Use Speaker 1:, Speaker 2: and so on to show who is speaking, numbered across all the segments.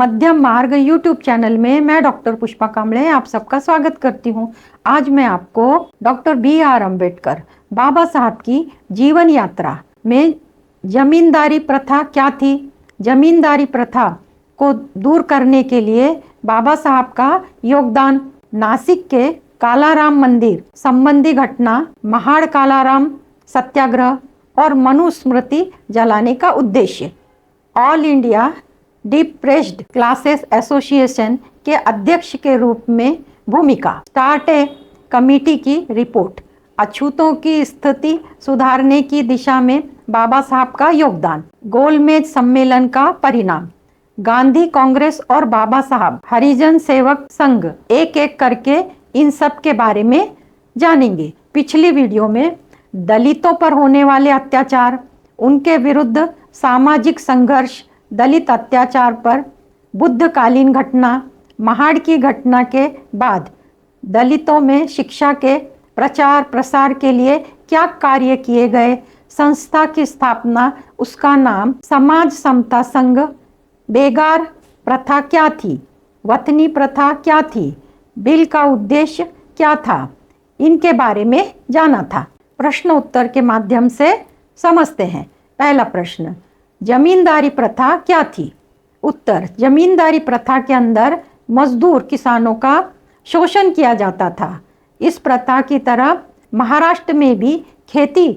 Speaker 1: मध्यम मार्ग YouTube channel में मैं डॉक्टर पुष्पा कांबळे आप सबका स्वागत करती हूँ। आज मैं आपको डॉक्टर B.R. अम्बेडकर बाबा साहब की जीवन यात्रा में जमींदारी प्रथा क्या थी, जमींदारी प्रथा को दूर करने के लिए बाबा साहब का योगदान, नासिक के कालाराम मंदिर संबंधी घटना, महाड़ कालाराम सत्याग्रह और मनुस्मृति जलाने का उद्देश्य, all India depressed classes association के अध्यक्ष के रूप में भूमिका, स्टार्ट ए कमेटी की रिपोर्ट, अछूतों की स्थिति सुधारने की दिशा में बाबा साहब का योगदान, गोलमेज सम्मेलन का परिणाम, गांधी कांग्रेस और बाबा साहब हरिजन सेवक संघ, एक एक करके इन सब के बारे में जानेंगे। पिछली वीडियो में दलितों पर होने वाले अत्याचार, उनके विरुद्ध सामाजिक संघर्ष, दलित अत्याचार पर बुद्धकालीन घटना, महाड़ की घटना के बाद दलितों में शिक्षा के प्रचार प्रसार के लिए क्या कार्य किए गए, संस्था की स्थापना, उसका नाम समाज समता संघ, बेगार प्रथा क्या थी, वतनी प्रथा क्या थी, बिल का उद्देश्य क्या था, इनके बारे में जाना था। प्रश्न उत्तर के माध्यम से समझते हैं। पहला प्रश्न, जमींदारी प्रथा क्या थी? उत्तर, जमींदारी प्रथा के अंदर मजदूर किसानों का शोषण किया जाता था। इस प्रथा की तरह महाराष्ट्र में भी खेती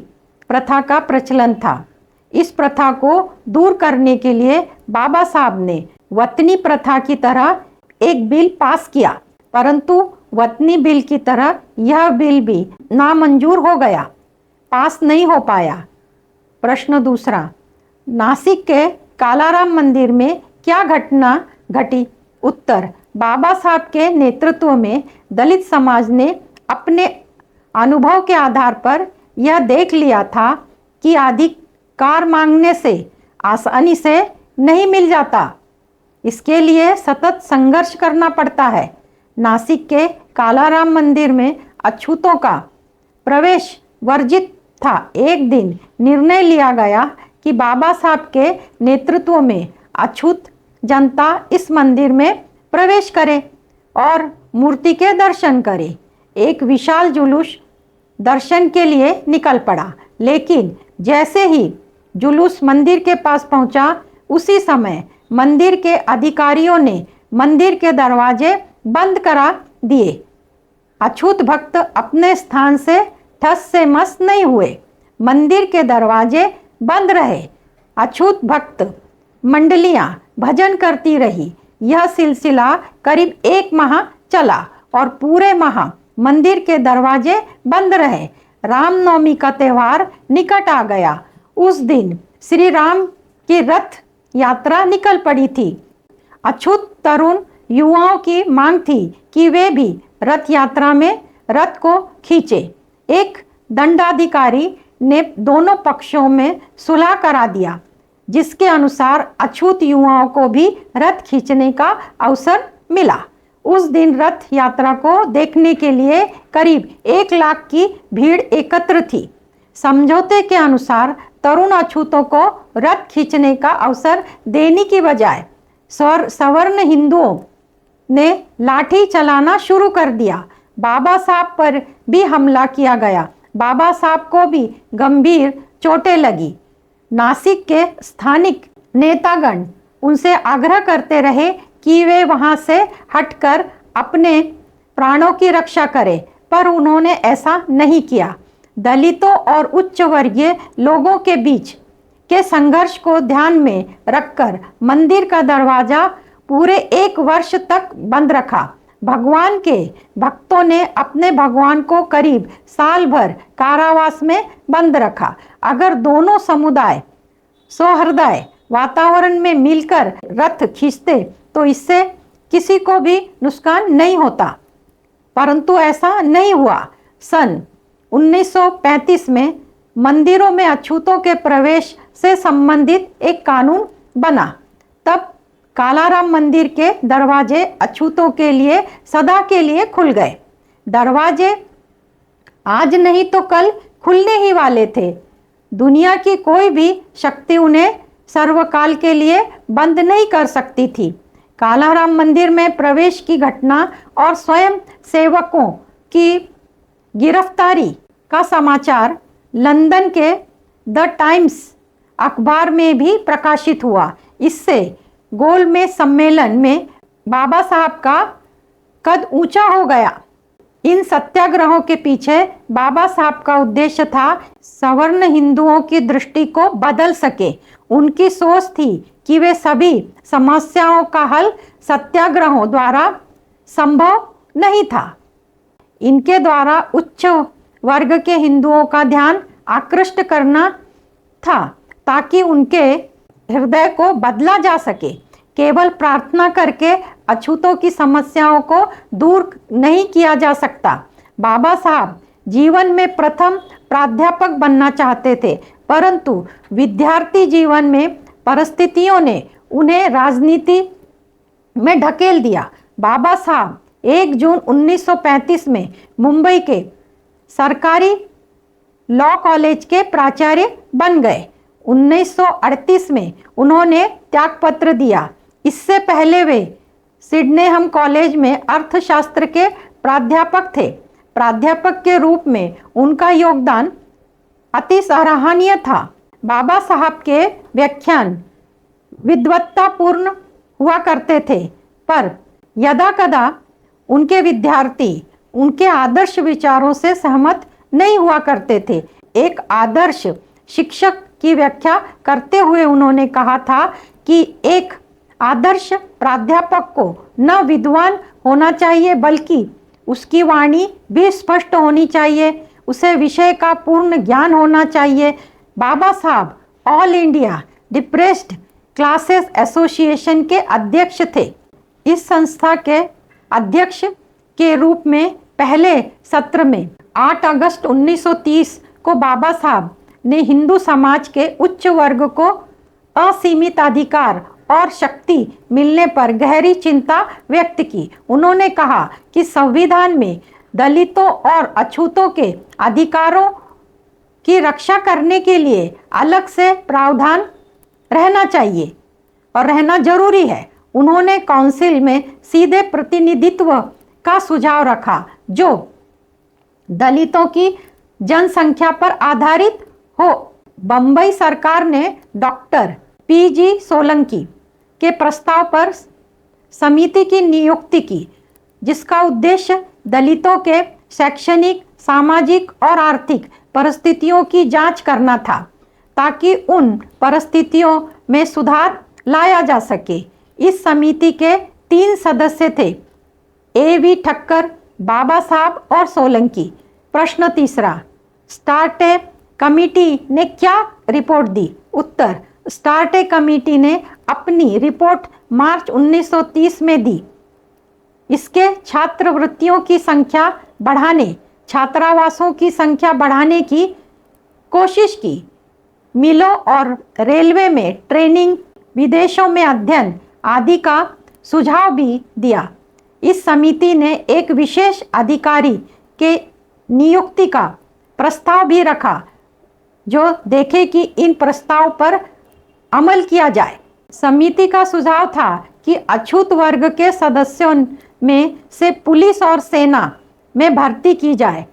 Speaker 1: प्रथा का प्रचलन था। इस प्रथा को दूर करने के लिए बाबा साहब ने वतनी प्रथा की तरह एक बिल पास किया, परंतु वतनी बिल की तरह यह बिल भी नामंजूर हो गया, पास नहीं हो पाया। प्रश्न दूसरा, नासिक के कालाराम मंदिर में क्या घटना घटी? उत्तर, बाबा साहब के नेतृत्व में दलित समाज ने अपने अनुभव के आधार पर यह देख लिया था कि अधिकार मांगने से आसानी से नहीं मिल जाता, इसके लिए सतत संघर्ष करना पड़ता है। नासिक के कालाराम मंदिर में अछूतों का प्रवेश वर्जित था। एक दिन निर्णय लिया गया कि बाबा साहब के नेतृत्व में अछूत जनता इस मंदिर में प्रवेश करे और मूर्ति के दर्शन करे। एक विशाल जुलूस दर्शन के लिए निकल पड़ा, लेकिन जैसे ही जुलूस मंदिर के पास पहुंचा, उसी समय मंदिर के अधिकारियों ने मंदिर के दरवाजे बंद करा दिए। अछूत भक्त अपने स्थान से ठस से मस नहीं हुए, मंदिर के दरवाजे बंद रहे। अछूत भक्त मंडलियां भजन करती रही। यह सिलसिला करीब 1 माह चला और पूरे माह मंदिर के दरवाजे बंद रहे। रामनवमी का त्यौहार निकट आ गया। उस दिन श्री राम की रथ यात्रा निकल पड़ी थी। अछूत तरुण युवाओं की मांग थी कि वे भी रथ यात्रा में रथ को खींचे। एक दंडाधिकारी ने दोनों पक्षों में सुलह करा दिया, जिसके अनुसार अछूत युवाओं को भी रथ खींचने का अवसर मिला। उस दिन रथ यात्रा को देखने के लिए करीब 1 लाख की भीड़ एकत्र थी। समझौते के अनुसार तरुण अछूतों को रथ खींचने का अवसर देने की बजाय सवर्ण हिंदुओं ने लाठी चलाना शुरू कर दिया। बाबा साहब पर भी हमला किया गया। बाबा साहब को भी गंभीर चोटें लगी। नासिक के स्थानिक नेतागण उनसे आग्रह करते रहे कि वे वहां से हटकर अपने प्राणों की रक्षा करें, पर उन्होंने ऐसा नहीं किया। दलितों और उच्च वर्गीय लोगों के बीच के संघर्ष को ध्यान में रखकर मंदिर का दरवाजा पूरे 1 वर्ष तक बंद रखा। भगवान के भक्तों ने अपने भगवान को करीब साल भर कारावास में बंद रखा। अगर दोनों समुदाय सौहार्दपूर्ण वातावरण में मिलकर रथ खींचते तो इससे किसी को भी नुकसान नहीं होता, परंतु ऐसा नहीं हुआ। सन 1935 में मंदिरों में अछूतों के प्रवेश से संबंधित एक कानून बना। तब कालाराम मंदिर के दरवाजे अछूतों के लिए सदा के लिए खुल गए। दरवाजे आज नहीं तो कल खुलने ही वाले थे। दुनिया की कोई भी शक्ति उन्हें सर्वकाल के लिए बंद नहीं कर सकती थी। कालाराम मंदिर में प्रवेश की घटना और स्वयं सेवकों की गिरफ्तारी का समाचार लंदन के द टाइम्स अखबार में भी प्रकाशित हुआ। इससे गोलमेज सम्मेलन में बाबा साहब का कद ऊंचा हो गया। इन सत्याग्रहों के पीछे बाबा साहब का उद्देश्य था सवर्ण हिंदुओं की दृष्टि को बदल सके। उनकी सोच थी कि वे सभी समस्याओं का हल सत्याग्रहों द्वारा संभव नहीं था। इनके द्वारा उच्च वर्ग के हिंदुओं का ध्यान आकृष्ट करना था ताकि उनके हृदय को बदला जा सके। केवल प्रार्थना करके अछूतों की समस्याओं को दूर नहीं किया जा सकता। बाबा साहब जीवन में प्रथम प्राध्यापक बनना चाहते थे, परंतु विद्यार्थी जीवन में परिस्थितियों ने उन्हें राजनीति में ढकेल दिया। बाबा साहब 1 जून 1935 में मुंबई के सरकारी लॉ कॉलेज के प्राचार्य बन गए। 1938 में उन्होंने त्यागपत्र दिया। इससे पहले वे सिडनेहम कॉलेज में अर्थशास्त्र के प्राध्यापक थे। प्राध्यापक के रूप में उनका योगदान अति सराहनीय था। बाबा साहब के व्याख्यान विद्वत्तापूर्ण हुआ करते थे, पर यदाकदा उनके विद्यार्थी उनके आदर्श विचारों से सहमत नहीं हुआ करते थे। एक आदर्श शिक्षक की व्याख्या करते हुए उन्होंने कहा था कि एक आदर्श प्राध्यापक को न विद्वान होना चाहिए बल्कि उसकी वाणी भी स्पष्ट होनी चाहिए, उसे विषय का पूर्ण ज्ञान होना चाहिए। बाबा साहब all India depressed classes association के अध्यक्ष थे। इस संस्था के अध्यक्ष के रूप में पहले सत्र में 8 अगस्त 1930 को बाबा साहब ने हिंदू समाज के उच्च वर्ग को असीमित अधिकार और शक्ति मिलने पर गहरी चिंता व्यक्त की। उन्होंने कहा कि संविधान में दलितों और अछूतों के अधिकारों की रक्षा करने के लिए अलग से प्रावधान रहना चाहिए और रहना जरूरी है। उन्होंने काउंसिल में सीधे प्रतिनिधित्व का सुझाव रखा जो दलितों की जनसंख्या पर आधारित हो। बंबई सरकार ने डॉक्टर पीजी सोलंकी के प्रस्ताव पर समिति की नियुक्ति की, जिसका उद्देश्य दलितों के शैक्षणिक, सामाजिक और आर्थिक परिस्थितियों की जांच करना था ताकि उन परिस्थितियों में सुधार लाया जा सके। इस समिति के 3 सदस्य थे, A.V. ठक्कर, बाबा साहब और सोलंकी। प्रश्न तीसरा, स्टार्टे कमेटी ने क्या रिपोर्ट दी? उत्तर, स्टार्टे कमेटी ने अपनी रिपोर्ट मार्च 1930 में दी। इसके छात्रवृत्तियों की संख्या बढ़ाने, छात्रावासों की संख्या बढ़ाने की कोशिश की, मिलों और रेलवे में ट्रेनिंग, विदेशों में अध्ययन आदि का सुझाव भी दिया। इस समिति ने एक विशेष अधिकारी के नियुक्ति का प्रस्ताव भी रखा जो देखे कि इन प्रस्ताव पर अमल किया जाए। समिति का सुझाव था कि अछूत वर्ग के सदस्यों में से पुलिस और सेना में भर्ती की जाए।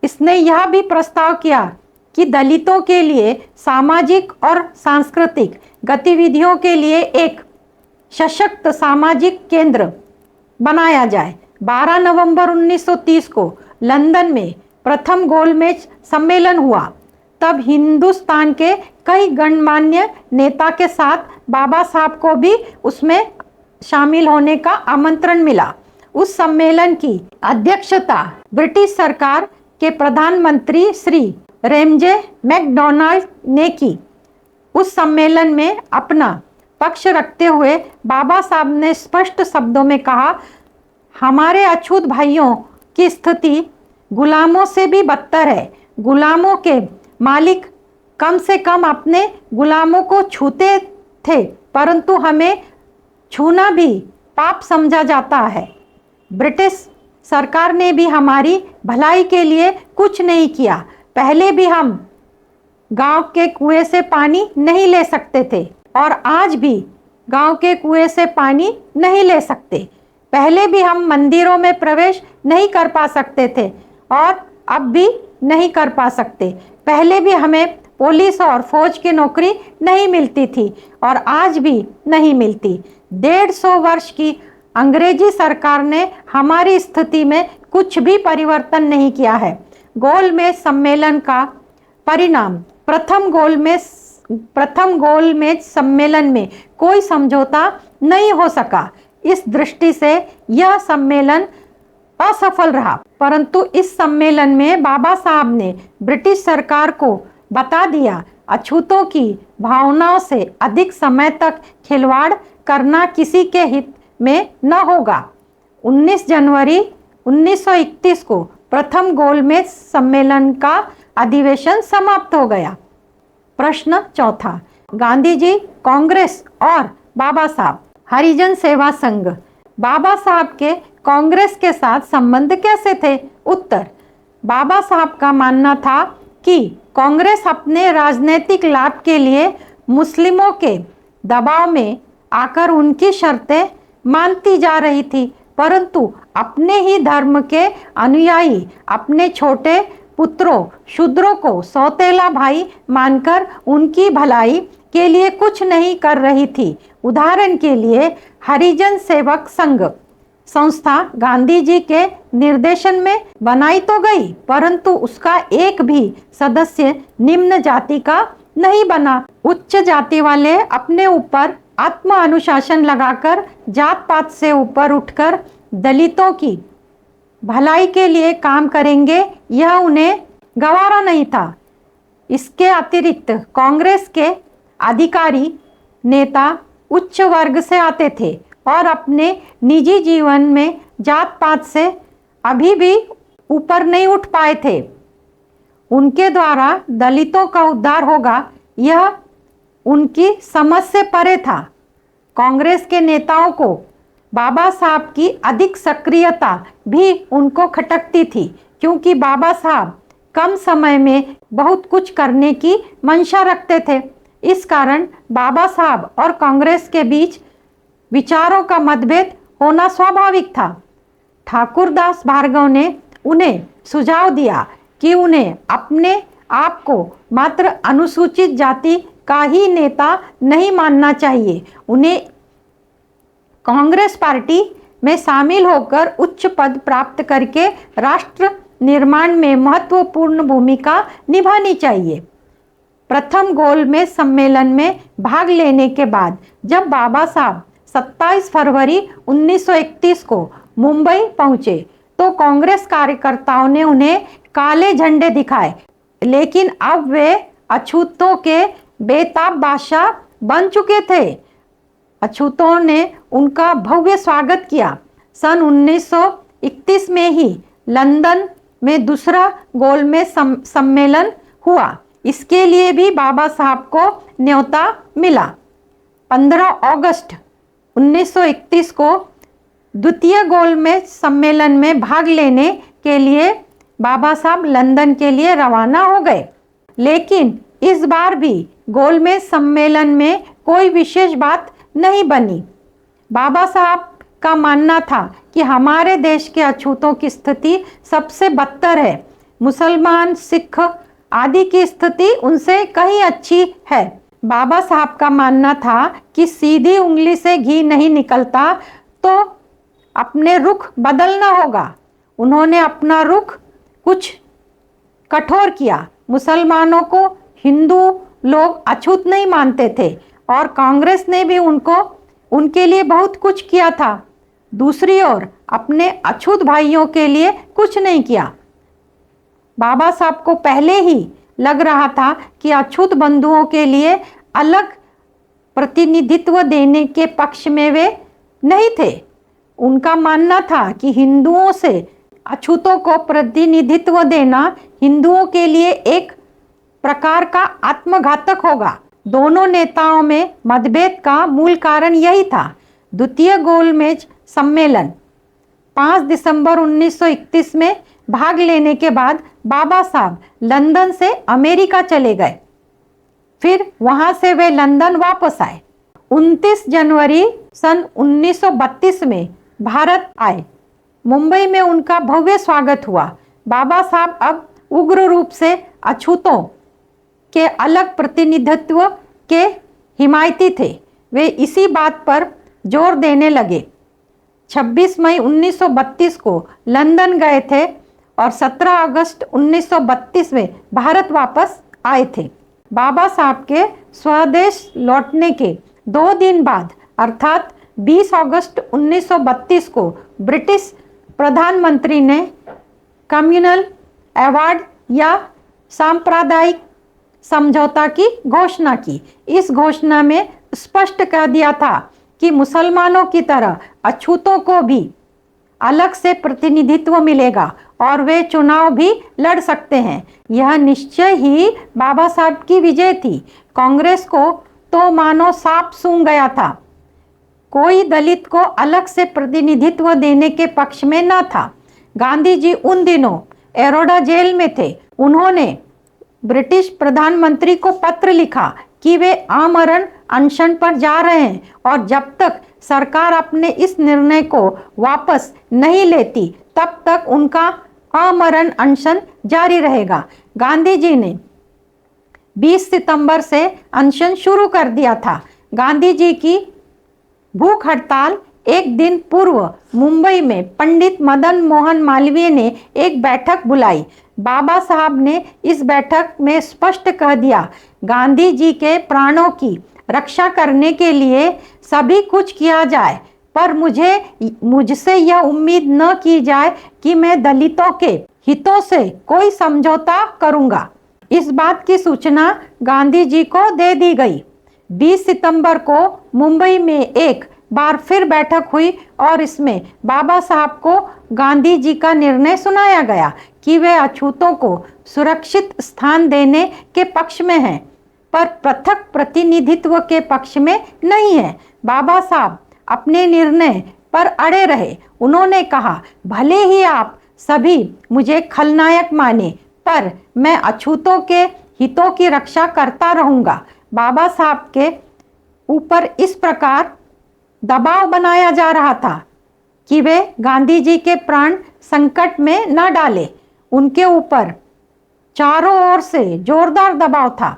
Speaker 1: इसने यह भी प्रस्ताव किया कि दलितों के लिए सामाजिक और सांस्कृतिक गतिविधियों के लिए एक सशक्त सामाजिक केंद्र बनाया जाए। 12 नवंबर 1930 को लंदन में प्रथम गोलमेज सम्मेलन हुआ। तब हिंदुस्तान के कई गणमान्य नेता के साथ बाबा साहब को भी उसमें शामिल होने का आमंत्रण मिला। उस सम्मेलन की अध्यक्षता ब्रिटिश सरकार के प्रधानमंत्री श्री रेमजे मैकडोनाल्ड ने की। उस सम्मेलन में अपना पक्ष रखते हुए बाबा साहब ने स्पष्ट शब्दों में कहा, हमारे अछूत भाइयों की स्थिति गुलामों से भी बदतर है। गुलामों के मालिक कम से कम अपने गुलामों को छूते थे, परंतु हमें छूना भी पाप समझा जाता है। ब्रिटिश सरकार ने भी हमारी भलाई के लिए कुछ नहीं किया। पहले भी हम गांव के कुएं से पानी नहीं ले सकते थे और आज भी गांव के कुएं से पानी नहीं ले सकते। पहले भी हम मंदिरों में प्रवेश नहीं कर पा सकते थे और अब भी नहीं कर पा सकते। पहले भी हमें पुलिस और फौज की नौकरी नहीं मिलती थी और आज भी नहीं मिलती। 150 वर्ष की अंग्रेजी सरकार ने हमारी स्थिति में कुछ भी परिवर्तन नहीं किया है। गोलमेज सम्मेलन का परिणाम प्रथम गोलमेज सम्मेलन में कोई समझौता नहीं हो सका। इस दृष्टि से यह सम्मेलन असफल रहा, परंतु इस सम्मेलन में बाबा साहब ने ब्रिटिश सरकार को बता दिया, अछूतों की भावनाओं से अधिक समय तक खिलवाड़ करना किसी के हित में न होगा। 19 जनवरी 1931 को प्रथम गोलमेज सम्मेलन का अधिवेशन समाप्त हो गया। प्रश्न चौथा, गांधी जी, कांग्रेस और बाबा साहब, हरिजन सेवा संघ, बाबा साहब के कांग्रेस के साथ संबंध कैसे थे? उत्तर, बाबा साहब का मानना था कि कांग्रेस अपने राजनीतिक लाभ के लिए मुस्लिमों के दबाव में आकर उनकी शर्तें मानती जा रही थी, परंतु अपने ही धर्म के अनुयायी अपने छोटे पुत्रों शूद्रों को सौतेला भाई मानकर उनकी भलाई के लिए कुछ नहीं कर रही थी। उदाहरण के लिए हरिजन सेवक संघ संस्था गांधी जी के निर्देशन में बनाई तो गई, परंतु उसका एक भी सदस्य निम्न जाति का नहीं बना। उच्च जाति वाले अपने ऊपर आत्म अनुशासन लगाकर जात पात से ऊपर उठकर दलितों की भलाई के लिए काम करेंगे, यह उन्हें गवारा नहीं था। इसके अतिरिक्त कांग्रेस के अधिकारी नेता उच्च वर्ग से आते थे और अपने निजी जीवन में जात पात से अभी भी ऊपर नहीं उठ पाए थे। उनके द्वारा दलितों का उद्धार होगा, यह उनकी समझ से परे था। कांग्रेस के नेताओं को बाबा साहब की अधिक सक्रियता भी उनको खटकती थी, क्योंकि बाबा साहब कम समय में बहुत कुछ करने की मंशा रखते थे। इस कारण बाबा साहब और कांग्रेस के बीच विचारों का मतभेद होना स्वाभाविक था। ठाकुरदास भार्गव ने उन्हें सुझाव दिया कि उन्हें अपने आप को मात्र अनुसूचित जाति का ही नेता नहीं मानना चाहिए, उन्हें कांग्रेस पार्टी में शामिल होकर उच्च पद प्राप्त करके राष्ट्र निर्माण में महत्वपूर्ण भूमिका निभानी चाहिए। प्रथम गोलमेज सम्मेलन में भाग लेने के बाद जब बाबा साहब 27 फरवरी 1931 को मुंबई पहुंचे तो कांग्रेस कार्यकर्ताओं ने उन्हें काले झंडे दिखाए, लेकिन अब वे अछूतों के बेताब बादशाह बन चुके थे। अछूतों ने उनका भव्य स्वागत किया। सन 1931 में ही लंदन में दूसरा गोलमेज सम्मेलन हुआ। इसके लिए भी बाबा साहब को न्योता मिला। 15 अगस्त 1931 को द्वितीय गोलमेज सम्मेलन में भाग लेने के लिए बाबा साहब लंदन के लिए रवाना हो गए, लेकिन इस बार भी गोलमेज सम्मेलन में कोई विशेष बात नहीं बनी। बाबा साहब का मानना था कि हमारे देश के अछूतों की स्थिति सबसे बदतर है। मुसलमान, सिख आदि की स्थिति उनसे कहीं अच्छी है। बाबा साहब का मानना था कि सीधी उंगली से घी नहीं निकलता, तो अपने रुख बदलना होगा। उन्होंने अपना रुख कुछ कठोर किया। मुसलमानों को हिंदू लोग अछूत नहीं मानते थे और कांग्रेस ने भी उनके लिए बहुत कुछ किया था। दूसरी ओर अपने अछूत भाइयों के लिए कुछ नहीं किया। बाबा साहब को पहले ही लग रहा था कि अछूत बंधुओं के लिए अलग प्रतिनिधित्व देने के पक्ष में वे नहीं थे। उनका मानना था कि हिंदुओं से अछूतों को प्रतिनिधित्व देना हिंदुओं के लिए एक प्रकार का आत्मघातक होगा। दोनों नेताओं में मतभेद का मूल कारण यही था। द्वितीय गोलमेज सम्मेलन 5 दिसंबर 1931 में भाग लेने के बाद बाबा साहब लंदन से अमेरिका चले गए। फिर वहां से वे लंदन वापस आए। 29 जनवरी सन 1932 में भारत आए। मुंबई में उनका भव्य स्वागत हुआ। बाबा साहब अब उग्र रूप से अछूतों के अलग प्रतिनिधित्व के हिमायती थे। वे इसी बात पर जोर देने लगे। 26 मई 1932 को लंदन गए थे और 17 अगस्त 1932 में भारत वापस आए थे। बाबा साहब के स्वदेश लौटने के 2 दिन बाद अर्थात 20 अगस्त 1932 को ब्रिटिश प्रधानमंत्री ने कम्युनल अवार्ड या सांप्रदायिक समझौता की घोषणा की। इस घोषणा में स्पष्ट कह दिया था कि मुसलमानों की तरह अछूतों को भी अलग से प्रतिनिधित्व मिलेगा और वे चुनाव भी लड़ सकते हैं। यह निश्चय ही बाबा साहब की विजय थी। कांग्रेस को तो मानो सांप सूंघ गया था। कोई दलित को अलग से प्रतिनिधित्व देने के पक्ष में न था। गांधी जी उन दिनों एरोडा जेल में थे। उन्होंने ब्रिटिश प्रधानमंत्री को पत्र लिखा कि वे आमरण अनशन पर जा रहे हैं और जब तक सरकार अपने इस निर्णय को वापस नहीं लेती तब तक उनका आमरण अनशन जारी रहेगा। गांधी जी ने 20 सितंबर से अनशन शुरू कर दिया था। गांधी जी की भूख हड़ताल एक दिन पूर्व मुंबई में पंडित मदन मोहन मालवीय ने एक बैठक बुलाई। बाबा साहब ने इस बैठक में स्पष्ट कह दिया, गांधी जी के प्राणों की रक्षा करने के लिए सभी कुछ किया जाए, पर मुझसे यह उम्मीद न की जाए कि मैं दलितों के हितों से कोई समझौता करूंगा। इस बात की सूचना गांधी जी को दे दी गई। 20 सितंबर को मुंबई में एक बार फिर बैठक हुई और इसमें बाबा साहब को गांधी जी का निर्णय सुनाया गया कि वे अछूतों को सुरक्षित स्थान देने के पक्ष में हैं, पर पृथक प्रतिनिधित्व के पक्ष में नहीं है। बाबा साहब अपने निर्णय पर अड़े रहे। उन्होंने कहा, भले ही आप सभी मुझे खलनायक माने, पर मैं अछूतों के हितों की रक्षा करता रहूंगा। बाबा साहब के ऊपर इस प्रकार दबाव बनाया जा रहा था कि वे गांधी जी के प्राण संकट में न डाले। उनके ऊपर चारों ओर से जोरदार दबाव था।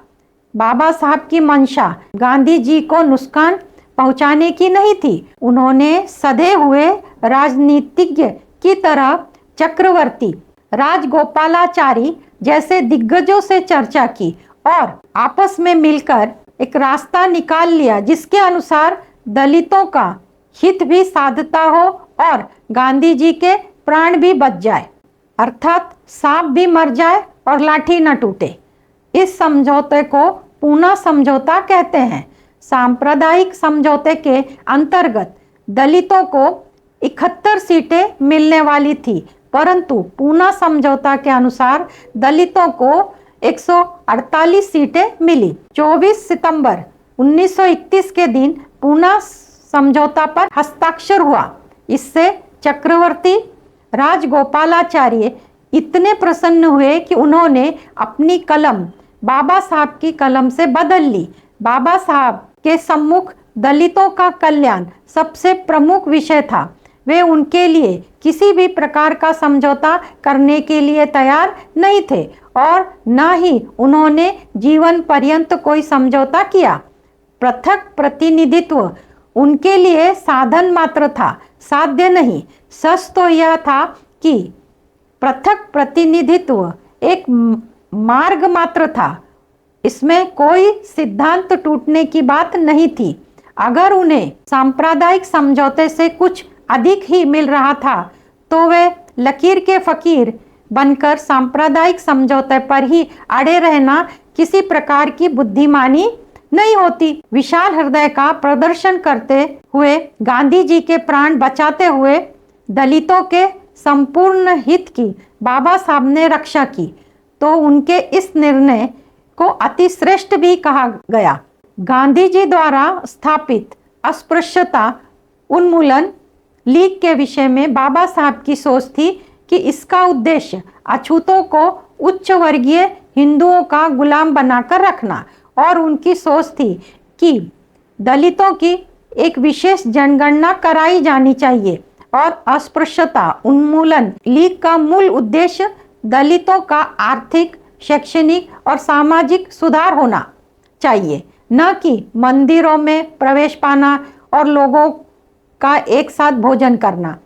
Speaker 1: बाबा साहब की मंशा गांधी जी को नुकसान पहुंचाने की नहीं थी। उन्होंने सधे हुए राजनीतिज्ञ की तरह चक्रवर्ती, राजगोपालाचारी जैसे दिग्गजों से चर्चा की और आपस में मिलकर एक रास्ता निकाल लिया जिसके अनुसार दलितों का हित भी साधता हो और गांधी जी के प्राण भी बच जाए, अर्थात सांप भी मर जाए और लाठी न टूटे। इस समझौते को पूना समझौता कहते हैं। सांप्रदायिक समझौते के अंतर्गत दलितों को 71 सीटें मिलने वाली थी, परंतु पूना समझौता के अनुसार दलितों को 148 सीटें मिली। 24 सितंबर 1931 के दिन पूना समझौता पर हस्ताक्षर हुआ। इससे चक्रवर्ती राजगोपालाचार्य इतने प्रसन्न हुए कि उन्होंने अपनी कलम बाबा साहब की कलम से बदल ली। बाबा साहब के सम्मुख दलितों का कल्याण सबसे प्रमुख विषय था। वे उनके लिए किसी भी प्रकार का समझौता करने के लिए तैयार नहीं थे और न ही उन्होंने जीवन पर्यंत कोई समझौता किया। पृथक प्रतिनिधित्व उनके लिए साधन मात्र था, साध्य नहीं। सच तो यह था कि पृथक प्रतिनिधित्व एक मार्ग मात्र था। इसमें कोई सिद्धांत टूटने की बात नहीं थी। अगर उन्हें सांप्रदायिक समझौते से कुछ अधिक ही मिल रहा था तो वे लकीर के फकीर बनकर सांप्रदायिक समझौते पर ही अड़े रहना किसी प्रकार की बुद्धिमानी नहीं होती। विशाल हृदय का प्रदर्शन करते हुए गांधी जी के प्राण बचाते हुए दलितों के संपूर्ण हित की बाबा साहब ने रक्षा की, तो उनके इस निर्णय को अति श्रेष्ठ भी कहा गया। गांधी जी द्वारा स्थापित अस्पृश्यता उन्मूलन लीग के विषय में बाबा साहब की सोच थी कि इसका उद्देश्य अछूतों को उच्च वर्गीय हिंदुओं का गुलाम बनाकर रखना, और उनकी सोच थी कि दलितों की एक विशेष जनगणना कराई जानी चाहिए और अस्पृश्यता उन्मूलन लीग का मूल उद्देश्य दलितों का आर्थिक, शैक्षणिक और सामाजिक सुधार होना चाहिए, न कि मंदिरों में प्रवेश पाना और लोगों का एक साथ भोजन करना।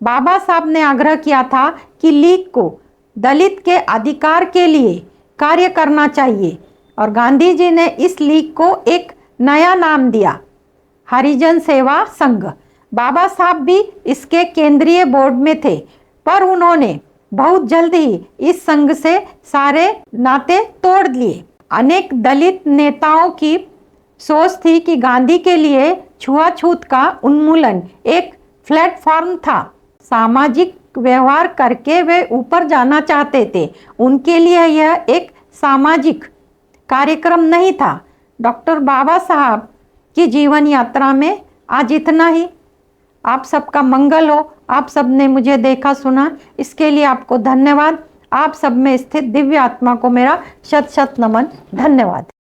Speaker 1: बाबा साहब ने आग्रह किया था कि लीग को दलित के अधिकार के लिए कार्य करना चाहिए और गांधी जी ने इस लीग को एक नया नाम दिया, हरिजन सेवा संघ। बाबा साहब भी इसके केंद्रीय बोर्ड में थे, पर उन्होंने बहुत जल्द ही इस संघ से सारे नाते तोड़ लिए। अनेक दलित नेताओं की सोच थी कि गांधी के लिए छुआछूत का उन्मूलन एक प्लेटफॉर्म था। सामाजिक व्यवहार करके वे ऊपर जाना चाहते थे। उनके लिए यह एक सामाजिक कार्यक्रम नहीं था। डॉक्टर बाबा साहब की जीवन यात्रा में आज इतना ही। आप सबका मंगल हो। आप सब ने मुझे देखा सुना, इसके लिए आपको धन्यवाद। आप सब में स्थित दिव्य आत्मा को मेरा शत शत नमन। धन्यवाद।